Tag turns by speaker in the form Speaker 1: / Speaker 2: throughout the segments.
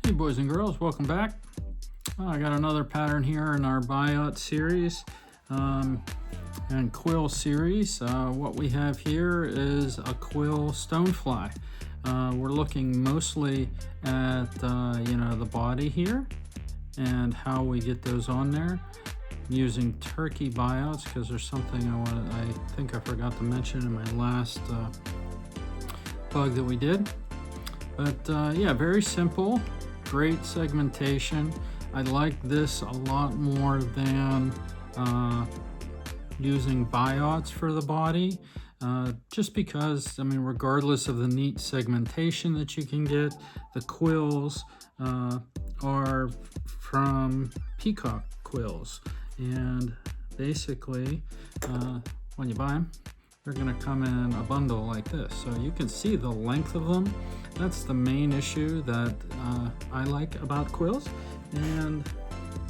Speaker 1: Hey boys and girls, welcome back. I got another pattern here in our Biots series and Quill series. What we have here is a quill stonefly. We're looking mostly at the body here and how we get those on there. I'm using turkey biots because there's something I think I forgot to mention in my last bug that we did. But yeah, very simple. Great segmentation. I like this a lot more than using biots for the body, just because, I mean, regardless of the neat segmentation that you can get, the quills are from peacock quills, and basically when you buy them, they're going to come in a bundle like this, so you can see the length of them. That's the main issue that I like about quills, and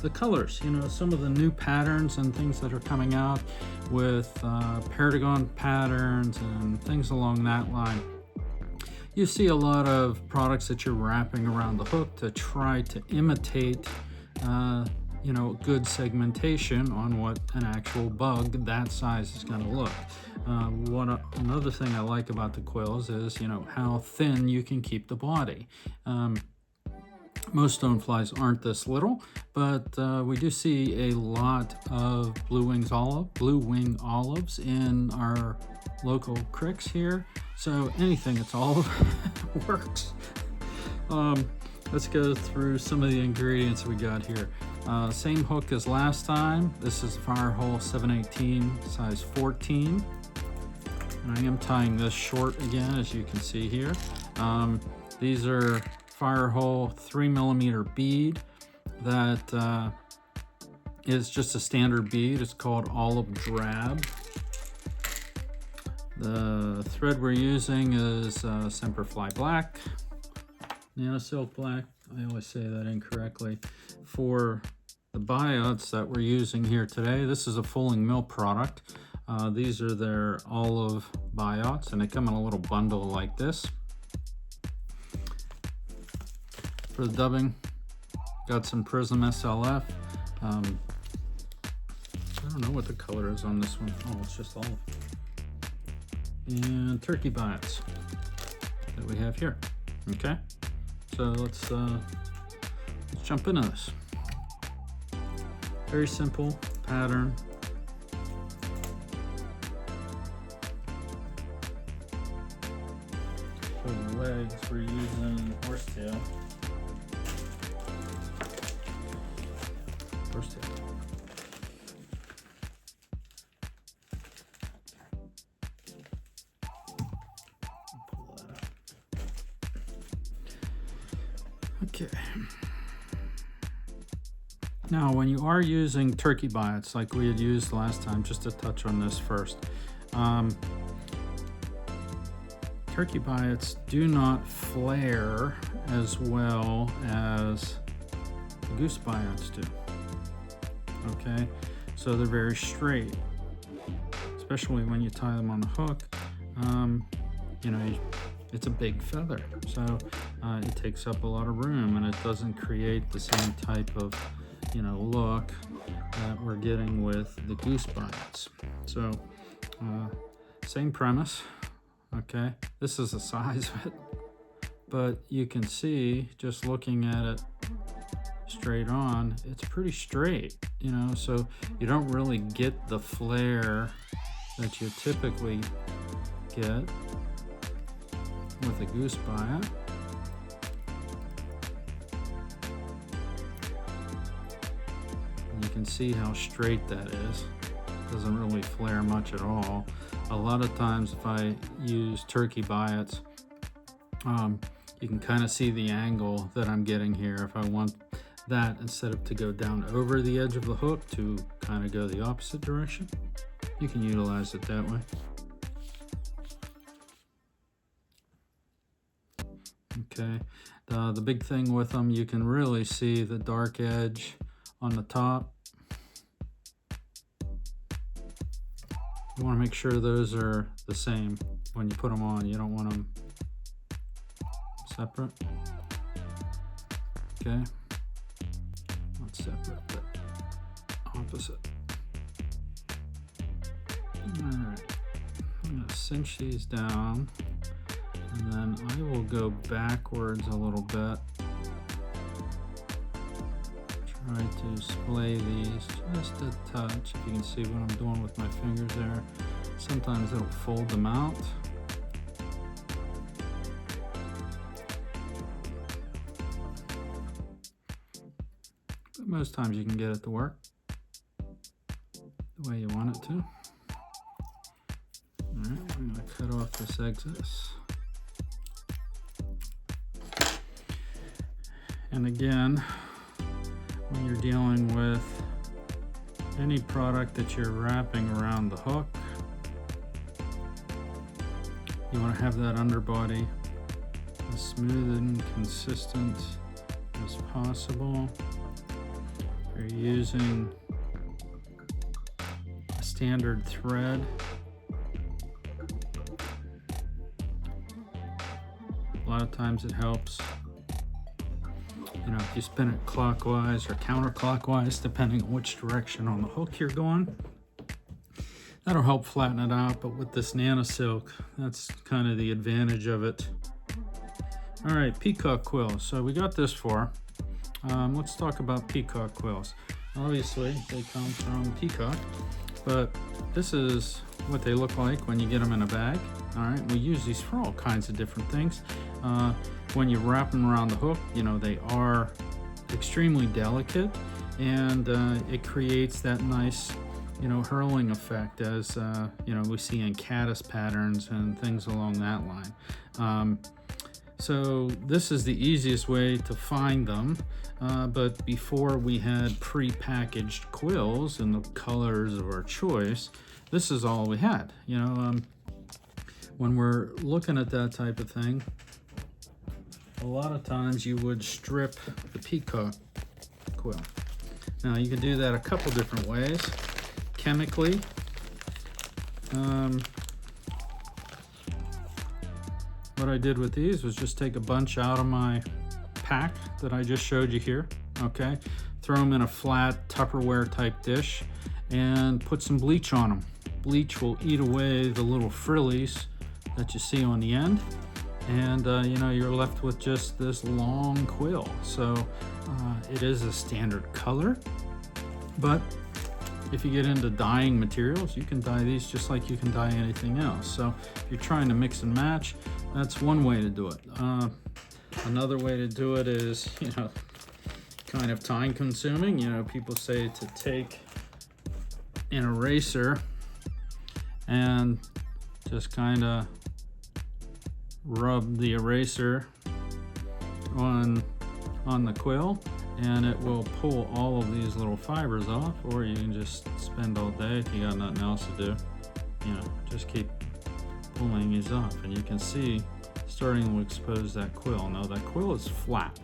Speaker 1: the colors. You know, some of the new patterns and things that are coming out with pentagon patterns and things along that line. You see a lot of products that you're wrapping around the hook to try to imitate good segmentation on what an actual bug that size is going to look. Another thing I like about the quills is, how thin you can keep the body. Most stoneflies aren't this little, but we do see a lot of blue wing olives in our local cricks here. So anything that's olive works. Let's go through some of the ingredients we got here. Same hook as last time. This is Firehole 718 size 14. And I am tying this short again, as you can see here. These are Firehole 3mm bead that is just a standard bead. It's called Olive Drab. The thread we're using is Semperfli Black, Nano Silk Black. I always say that incorrectly. For the biots that we're using here today, this is a Fulling Mill product. These are their olive biots, and they come in a little bundle like this. For the dubbing, got some Prism SLF. I don't know what the color is on this one. Oh, it's just olive. And turkey biots that we have here. Okay, so let's jump into this. Very simple pattern. For the legs, we're using horsetail. Pull that up. Okay. Now, when you are using turkey biots like we had used last time, just to touch on this first, turkey biots do not flare as well as goose biots do. Okay, so they're very straight, especially when you tie them on the hook. It's a big feather, so it takes up a lot of room, and it doesn't create the same type of look that we're getting with the goose biots. So same premise. Okay, this is the size of it, but you can see just looking at it straight on, it's pretty straight, so you don't really get the flare that you typically get with a goose biot. And you can see how straight that is. It doesn't really flare much at all. A lot of times if I use turkey biots, you can kind of see the angle that I'm getting here. If I want that, instead of to go down over the edge of the hook, to kind of go the opposite direction, you can utilize it that way. Okay, the big thing with them, you can really see the dark edge on the top. You want to make sure those are the same when you put them on. You don't want them separate. Okay, let's separate the opposite. Alright, I'm going to cinch these down, and then I will go backwards a little bit. Try to splay these just a touch. If you can see what I'm doing with my fingers there. Sometimes it'll fold them out. But most times you can get it to work the way you want it to. Alright, I'm going to cut off this excess. And again, when you're dealing with any product that you're wrapping around the hook, you want to have that underbody as smooth and consistent as possible. If you're using a standard thread, a lot of times it helps. You know, if you spin it clockwise or counterclockwise, depending on which direction on the hook you're going, that'll help flatten it out. But with this nano silk, that's kind of the advantage of it. All right, peacock quills. So we got this far. Let's talk about peacock quills. Obviously, they come from peacock, but this is what they look like when you get them in a bag. All right, we use these for all kinds of different things. When you wrap them around the hook, you know, they are extremely delicate, and it creates that nice, you know, hurling effect as, you know, we see in caddis patterns and things along that line. So this is the easiest way to find them, but before we had pre-packaged quills in the colors of our choice, this is all we had. You know, when we're looking at that type of thing, a lot of times you would strip the peacock quill. Now you can do that a couple different ways. Chemically, what I did with these was just take a bunch out of my pack that I just showed you here, okay? Throw them in a flat Tupperware type dish and put some bleach on them. Bleach will eat away the little frillies that you see on the end, and you know, you're left with just this long quill. So it is a standard color, but if you get into dyeing materials, you can dye these just like you can dye anything else. So if you're trying to mix and match, that's one way to do it. Another way to do it is, you know, kind of time consuming. You know, people say to take an eraser and just kind of rub the eraser on the quill, and it will pull all of these little fibers off. Or you can just spend all day, if you got nothing else to do, you know, just keep pulling these off, and you can see starting to expose that quill. Now that quill is flat,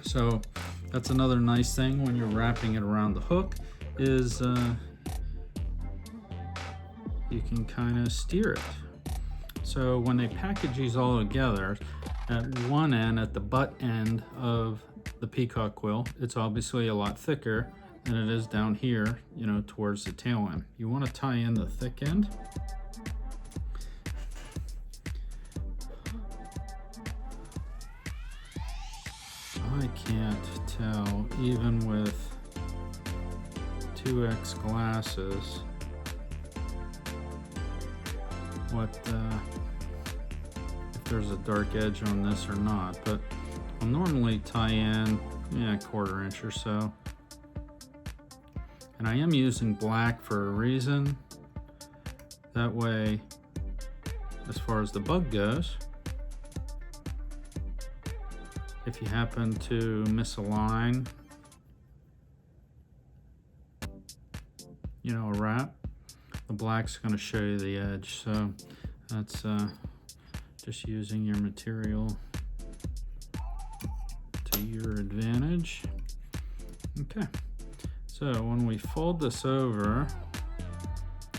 Speaker 1: so that's another nice thing when you're wrapping it around the hook is you can kind of steer it. So when they package these all together, at one end, at the butt end of the peacock quill, it's obviously a lot thicker than it is down here, you know, towards the tail end. You want to tie in the thick end. I can't tell, even with 2x glasses, what if there's a dark edge on this or not, but I'll normally tie in a 1/4 inch or so. And I am using black for a reason. That way, as far as the bug goes, if you happen to misalign, you know, a wrap, the black's going to show you the edge. So that's just using your material to your advantage. Okay, so when we fold this over,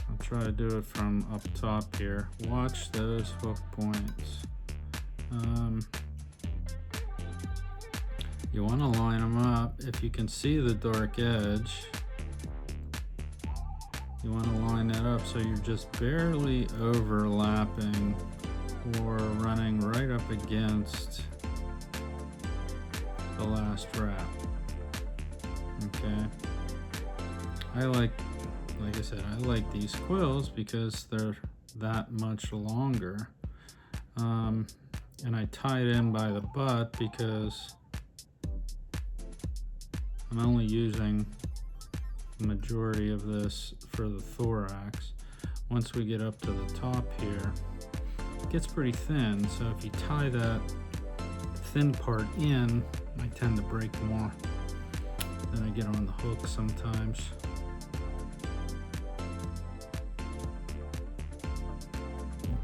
Speaker 1: I'll try to do it from up top here. Watch those hook points. You want to line them up. If you can see the dark edge, you want to line that up so you're just barely overlapping or running right up against the last wrap. Okay. Like I said, I like these quills because they're that much longer. And I tie it in by the butt because I'm only using the majority of this for the thorax. Once we get up to the top here, it gets pretty thin, so if you tie that thin part in, I tend to break more than I get on the hook sometimes.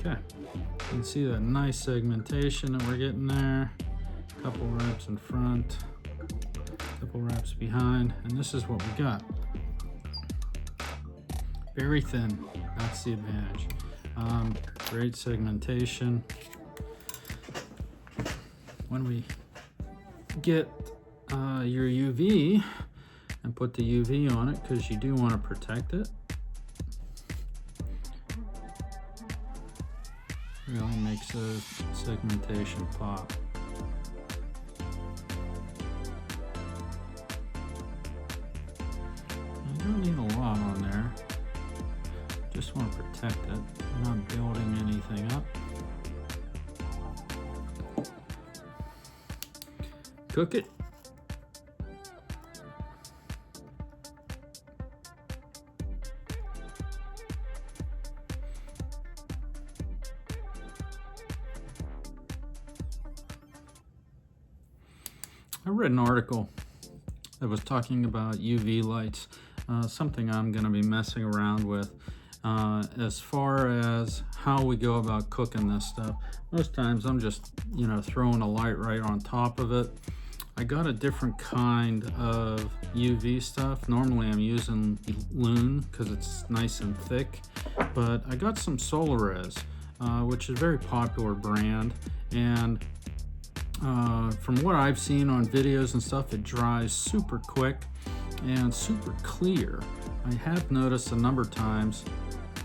Speaker 1: Okay, you can see that nice segmentation that we're getting there. A couple wraps in front, a couple wraps behind, and this is what we got. Very thin, that's the advantage. Great segmentation. When we get your UV and put the UV on it, because you do want to protect it, really makes the segmentation pop. You don't need a lot on there. Just want to protect it. I'm not building anything up. Cook it. I read an article that was talking about UV lights, something I'm going to be messing around with as far as how we go about cooking this stuff. Most times I'm just, throwing a light right on top of it. I got a different kind of UV stuff. Normally I'm using Loon because it's nice and thick, but I got some Solaris, which is a very popular brand, and from what I've seen on videos and stuff, it dries super quick and super clear. I have noticed a number of times,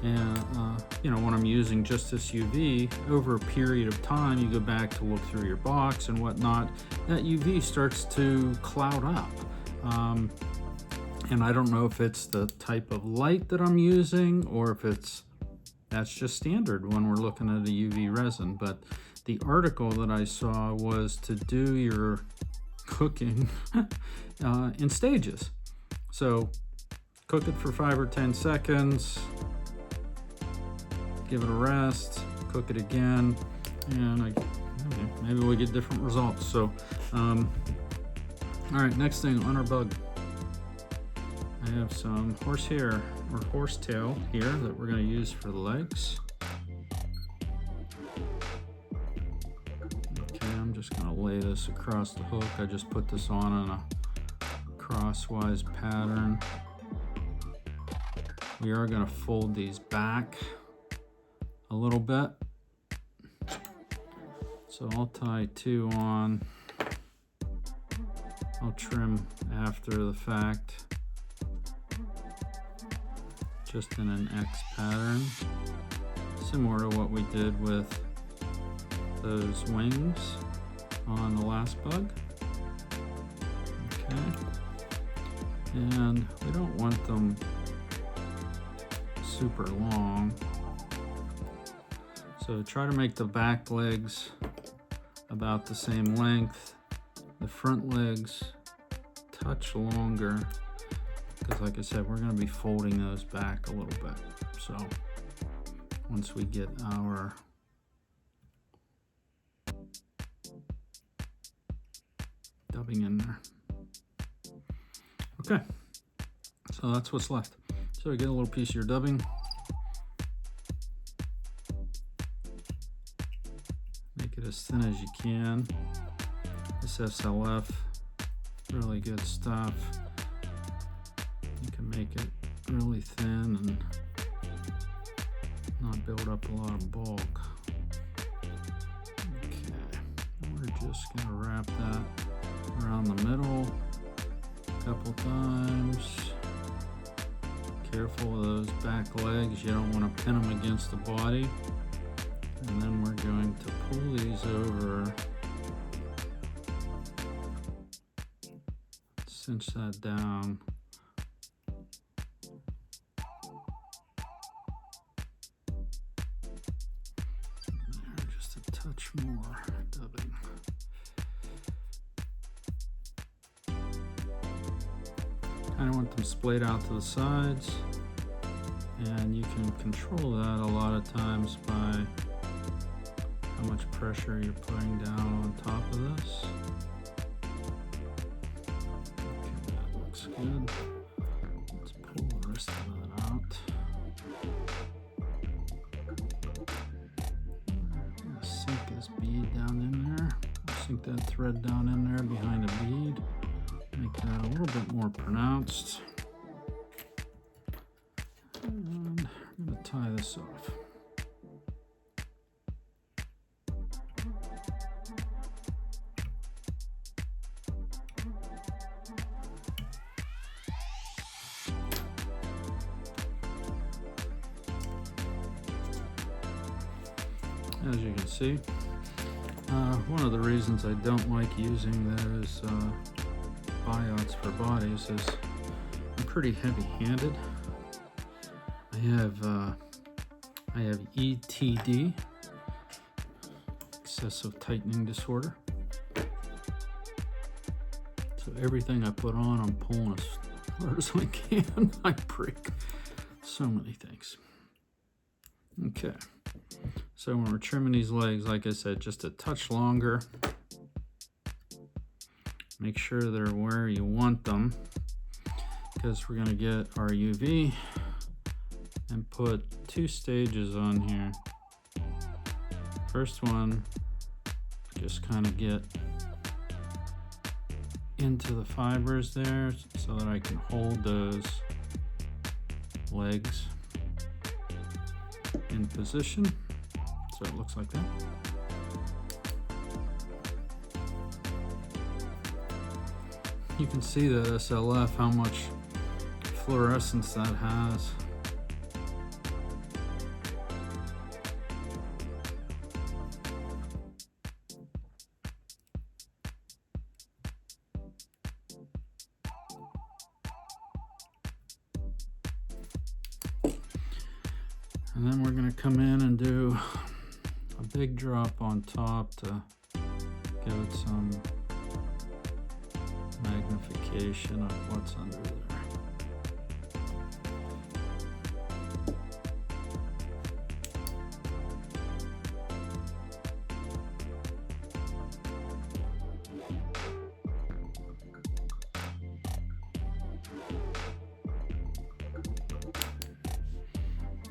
Speaker 1: and when I'm using just this UV, over a period of time, you go back to look through your box and whatnot, that UV starts to cloud up. And I don't know if it's the type of light that I'm using or if that's just standard when we're looking at a UV resin, but the article that I saw was to do your cooking in stages. So cook it for 5 or 10 seconds, give it a rest, cook it again, and maybe we get different results. So, all right, next thing on our bug. I have some horsehair or horsetail here that we're going to use for the legs. I'm just going to lay this across the hook. I just put this on in a crosswise pattern. We are going to fold these back a little bit. So I'll tie 2 on. I'll trim after the fact, just in an X pattern, similar to what we did with those wings on the last bug. Okay, and we don't want them super long, so try to make the back legs about the same length, the front legs touch longer, because like I said, we're going to be folding those back a little bit. So once we get our dubbing in there. Okay, so that's what's left. So get a little piece of your dubbing. Make it as thin as you can. This SLF, really good stuff. You can make it really thin and not build up a lot of bulk. Okay, we're just gonna wrap that around the middle a couple times. Careful of those back legs, you don't want to pin them against the body. And then we're going to pull these over, cinch that down. There, just a touch more dubbing. Kind of want them splayed out to the sides, and you can control that a lot of times by how much pressure you're putting down on top of this. Okay, that looks good. Let's pull the rest of that out. Sink this bead down in there. Sink that thread down in there behind a bead. Make that a little bit more pronounced. And I'm going to tie this off. As you can see, one of the reasons I don't like using those Biots for bodies is I'm pretty heavy-handed. I have ETD, excessive tightening disorder. So everything I put on, I'm pulling as hard as I can. I break so many things. Okay, so when we're trimming these legs, like I said, just a touch longer. Make sure they're where you want them, because we're going to get our UV and put 2 stages on here. First one, just kind of get into the fibers there so that I can hold those legs in position. So it looks like that. You can see that SLF, how much fluorescence that has. And then we're going to come in and do a big drop on top to give it some magnification of what's under there.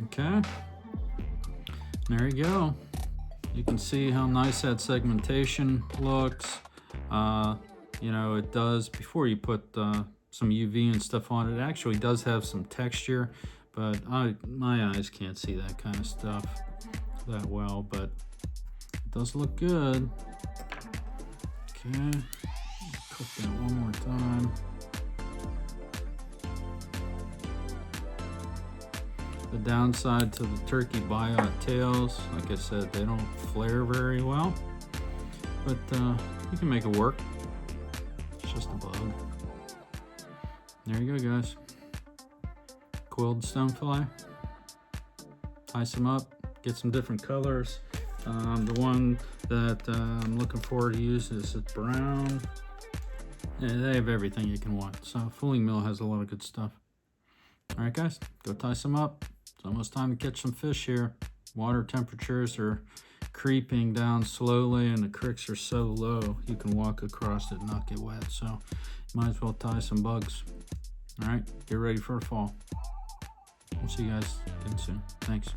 Speaker 1: Okay, there you go. You can see how nice that segmentation looks. You know, it does, before you put some UV and stuff on it, it actually does have some texture, but my eyes can't see that kind of stuff that well, but it does look good. Okay, cook that one more time. The downside to the turkey Biot tails, like I said, they don't flare very well, but you can make it work. It's just a bug. There you go, guys. Quilled stone fillet. Tie some up, get some different colors. The one that I'm looking forward to use is brown. Yeah, they have everything you can want. So Fooling Mill has a lot of good stuff. All right, guys, go tie some up. It's almost time to catch some fish here. Water temperatures are creeping down slowly, and the creeks are so low you can walk across it and not get wet. So you might as well tie some bugs. All right, get ready for a fall. We'll see you guys again soon. Thanks.